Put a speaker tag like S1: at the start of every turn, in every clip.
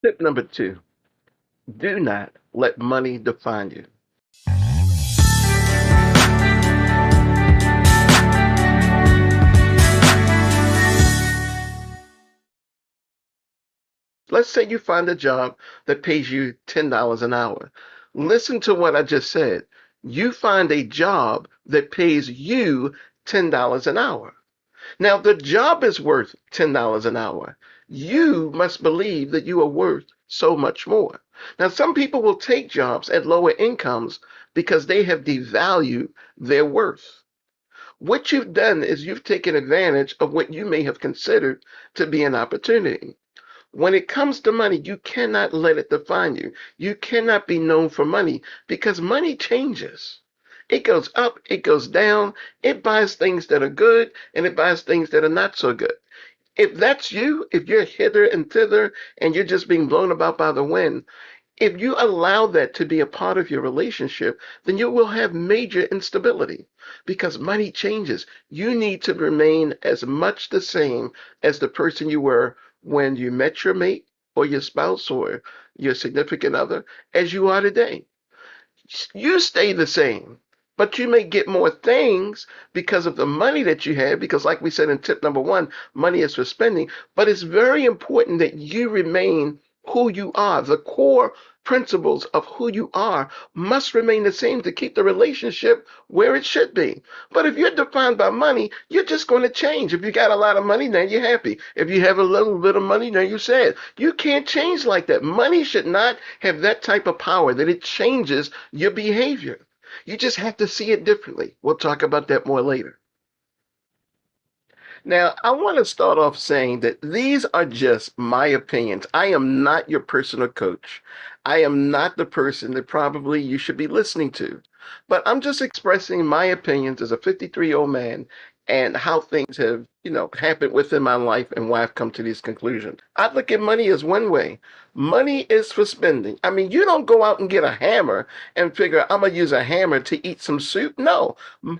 S1: Tip number two, do not let money define you. Let's say you find a job that pays you $10 an hour. Listen to what I just said. You find a job that pays you $10 an hour. Now, the job is worth $10 an hour. You must believe that you are worth so much more. Now, some people will take jobs at lower incomes because they have devalued their worth. What you've done is you've taken advantage of what you may have considered to be an opportunity. When it comes to money, you cannot let it define you. You cannot be known for money because money changes. It goes up, it goes down, it buys things that are good, and it buys things that are not so good. If that's you, if you're hither and thither and you're just being blown about by the wind, if you allow that to be a part of your relationship, then you will have major instability because money changes. You need to remain as much the same as the person you were when you met your mate or your spouse or your significant other as you are today. You stay the same, but you may get more things because of the money that you have. Because, like we said in tip number one, money is for spending. But it's very important that you remain who you are. The core principles of who you are must remain the same to keep the relationship where it should be. But if you're defined by money, you're just going to change. If you got a lot of money, now you're happy. If you have a little bit of money, now you're sad. You can't change like that. Money should not have that type of power that it changes your behavior. You just have to see it differently. We'll talk about that more later. Now, I want to start off saying that these are just my opinions. I am not your personal coach. I am not the person that probably you should be listening to. But I'm just expressing my opinions as a 53-year-old man and how things have, happened within my life and why I've come to these conclusions. I look at money as one way. Money is for spending. I mean, you don't go out and get a hammer and figure, I'm going to use a hammer to eat some soup. No,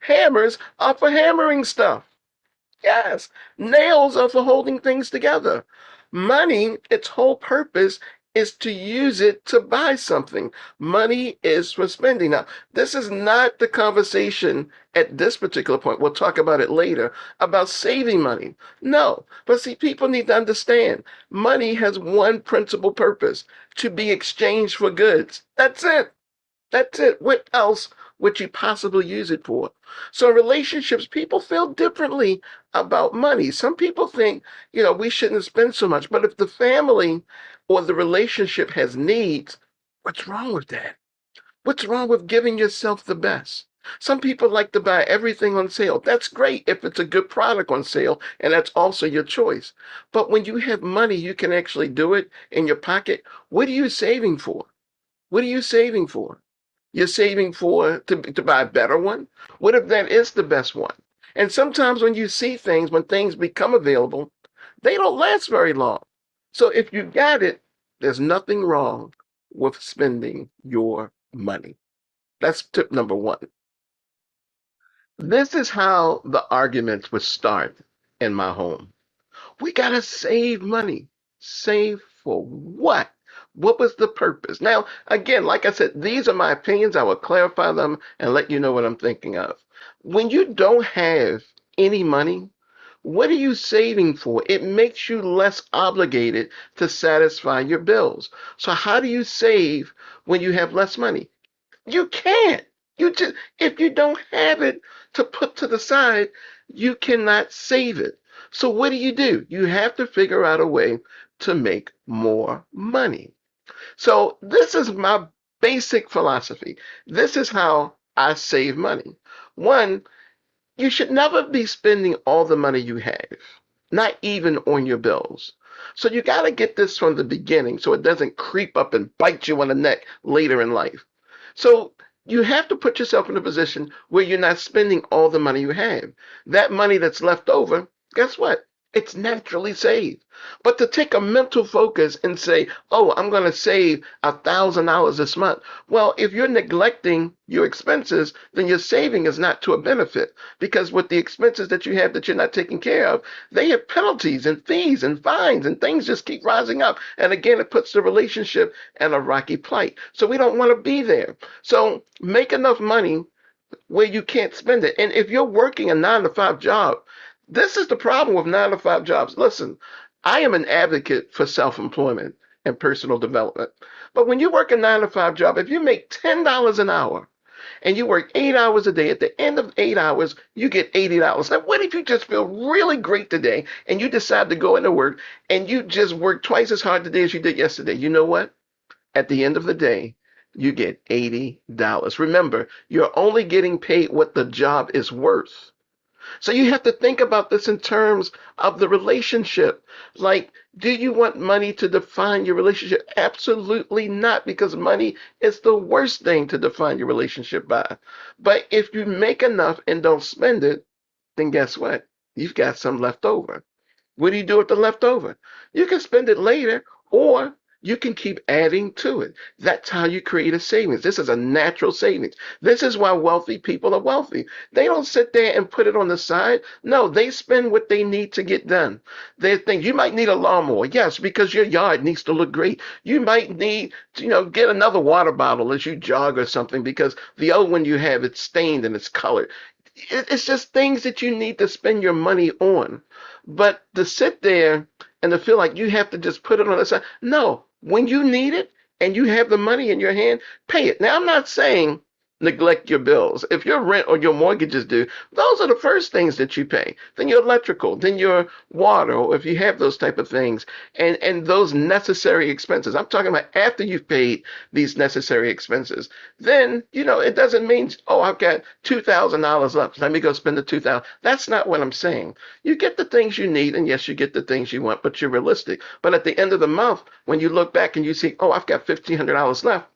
S1: hammers are for hammering stuff. Yes, nails are for holding things together. Money, its whole purpose is to use it to buy something. Money is for spending. Now, this is not the conversation at this particular point. We'll talk about it later about saving money. No, but see, people need to understand money has one principal purpose to be exchanged for goods. That's it. That's it. What else would you possibly use it for? So in relationships, people feel differently about money. Some people think, we shouldn't spend so much. But if the family or the relationship has needs, what's wrong with that? What's wrong with giving yourself the best? Some people like to buy everything on sale. That's great if it's a good product on sale, and that's also your choice. But when you have money, you can actually do it in your pocket. What are you saving for? What are you saving for? You're saving for to buy a better one? What if that is the best one? And sometimes when you see things, when things become available, they don't last very long. So if you got it, there's nothing wrong with spending your money. That's tip number one. This is how the arguments would start in my home. We got to save money. Save for what? What was the purpose? Now, again, like I said, these are my opinions. I will clarify them and let you know what I'm thinking of. When you don't have any money, what are you saving for? It makes you less obligated to satisfy your bills. So how do you save when you have less money? You can't. You just if you don't have it to put to the side, you cannot save it. So what do? You have to figure out a way to make more money. So this is my basic philosophy. This is how I save money. One, you should never be spending all the money you have, not even on your bills. So you got to get this from the beginning so it doesn't creep up and bite you on the neck later in life. So you have to put yourself in a position where you're not spending all the money you have. That money that's left over, guess what? It's naturally saved. But to take a mental focus and say, oh, I'm going to save $1,000 this month. Well, if you're neglecting your expenses, then your saving is not to a benefit because with the expenses that you have that you're not taking care of, they have penalties and fees and fines and things just keep rising up. And again, it puts the relationship in a rocky plight. So we don't want to be there. So make enough money where you can't spend it. And if you're working a 9 to 5 job, this is the problem with 9 to 5 jobs. Listen, I am an advocate for self employment and personal development. But when you work a 9 to 5 job, if you make $10 an hour and you work 8 hours a day, at the end of 8 hours, you get $80. Now, what if you just feel really great today and you decide to go into work and you just work twice as hard today as you did yesterday? You know what? At the end of the day, you get $80. Remember, you're only getting paid what the job is worth. So you have to think about this in terms of the relationship. Like, do you want money to define your relationship? Absolutely not, because money is the worst thing to define your relationship by. But if you make enough and don't spend it, then guess what? You've got some left over. What do you do with the leftover? You can spend it later or you can keep adding to it. That's how you create a savings. This is a natural savings. This is why wealthy people are wealthy. They don't sit there and put it on the side. No, they spend what they need to get done. They think you might need a lawnmower. Yes, because your yard needs to look great. You might need, get another water bottle as you jog or something because the old one you have, it's stained and it's colored. It's just things that you need to spend your money on. But to sit there and to feel like you have to just put it on the side, no, when you need it and you have the money in your hand, pay it. Now, I'm not saying neglect your bills. If your rent or your mortgage is due, those are the first things that you pay. Then your electrical, then your water, or if you have those type of things, and those necessary expenses. I'm talking about after you've paid these necessary expenses. Then, it doesn't mean, oh, I've got $2,000 left. Let me go spend the 2,000. That's not what I'm saying. You get the things you need, and yes, you get the things you want, but you're realistic. But at the end of the month, when you look back and you see, oh, I've got $1,500 left,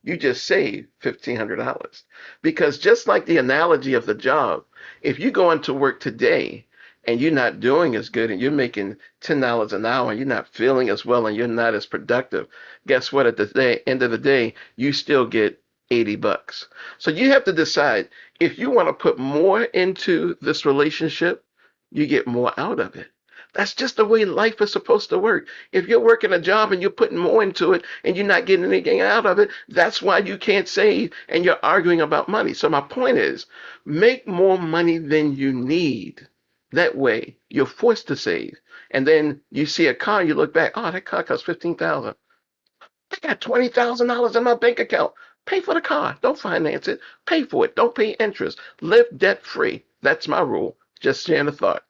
S1: you just saved $1,500. Because just like the analogy of the job, if you go into work today and you're not doing as good and you're making $10 an hour and you're not feeling as well and you're not as productive, guess what? At the end of the day, you still get $80. So you have to decide if you want to put more into this relationship, you get more out of it. That's just the way life is supposed to work. If you're working a job and you're putting more into it and you're not getting anything out of it, that's why you can't save and you're arguing about money. So my point is, make more money than you need. That way, you're forced to save. And then you see a car, you look back, oh, that car costs 15,000. I got $20,000 in my bank account. Pay for the car. Don't finance it. Pay for it. Don't pay interest. Live debt free. That's my rule. Just sharing a thought.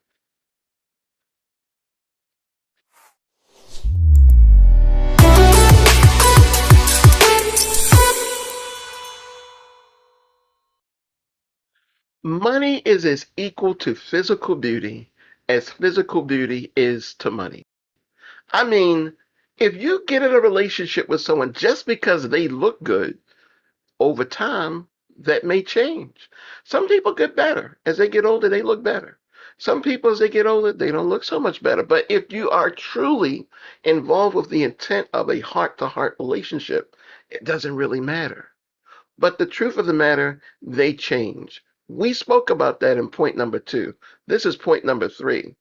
S1: Money is as equal to physical beauty as physical beauty is to money. I mean, if you get in a relationship with someone just because they look good, over time, that may change. Some people get better. As they get older, they look better. Some people, as they get older, they don't look so much better. But if you are truly involved with the intent of a heart to heart relationship, it doesn't really matter. But the truth of the matter, they change. We spoke about that in point number 2. This is point number 3.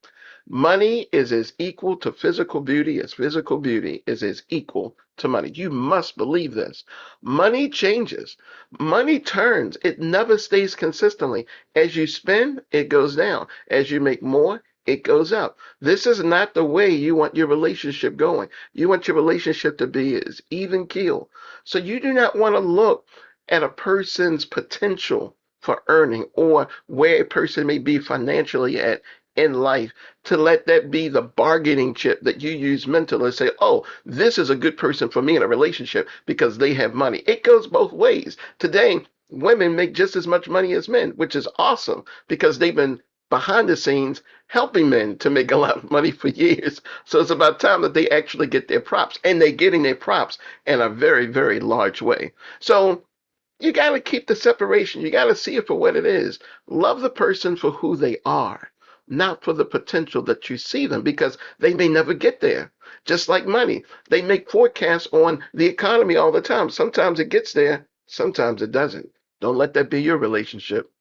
S1: Money is as equal to physical beauty as physical beauty is as equal to money. You must believe this. Money changes. Money turns. It never stays consistently. As you spend, it goes down. As you make more, it goes up. This is not the way you want your relationship going. You want your relationship to be as even keel. So you do not want to look at a person's potential for earning or where a person may be financially at in life to let that be the bargaining chip that you use mentally and say, oh, this is a good person for me in a relationship because they have money. It goes both ways. Today, women make just as much money as men, which is awesome because they've been behind the scenes helping men to make a lot of money for years. So it's about time that they actually get their props, and they're getting their props in a very, very large way. So you got to keep the separation. You got to see it for what it is. Love the person for who they are. not for the potential that you see them, because they may never get there. Just like money, they make forecasts on the economy all the time. Sometimes it gets there, sometimes it doesn't. Don't let that be your relationship.